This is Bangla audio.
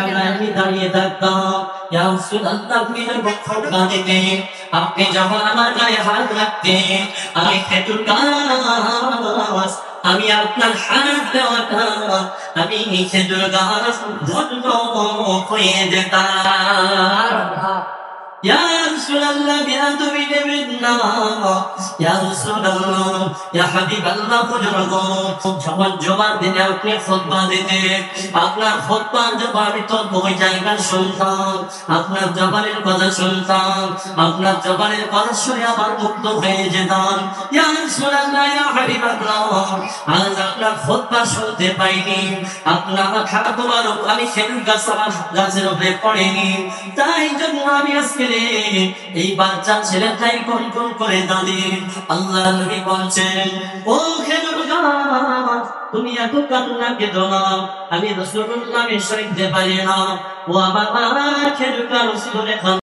আমি দাঁড়িয়ে থাকতাম। ইয়া রাসূলুল্লাহ, আপনি যখন খুতবা দিতেন, আপনি যখন আমার গায়ে হাত রাখতেন, আমি খেজুর গাছ, আমি আপনার হাত দেওয়াটা, আমি খেজুর গাছ ধন্য হয়ে যেতাম। ইয়া রাসূলুল্লাহ, বিয়াদবি নেবেন না। ইয়া রাসূলুল্লাহ, ইয়া হাবিবাল্লাহ, যখন জুমার দিনে আপনি খুতবা দিতেন, আপনার খুতবার জবাবে তো ওই জায়গায় শুনতাম, আপনার জবানের কথা শুনতাম, আপনার জবানের কথা শুনে আমার মুগ্ধ হয়ে যেতাম। ইয়া রাসূলুল্লাহ, ইয়া হাবিবাল্লাহ, আজ আপনার খুতবা শুনতে পাইনি, আপনার মাথা মোবারক আমি খেজুর গাছের উপরে পড়েনি, তাই জন্য আমি আজকে এই বাচ্চা ছেলেটাই কোন করে দাঁড়িয়ে আল্লাহ নবী বলছেন, ও খেজুর গাছ, তুমি এত কান্না কেঁদো না, আমি রাসূলুল্লাহ সইতে পারি না। ও আমার খেজুর গাছ,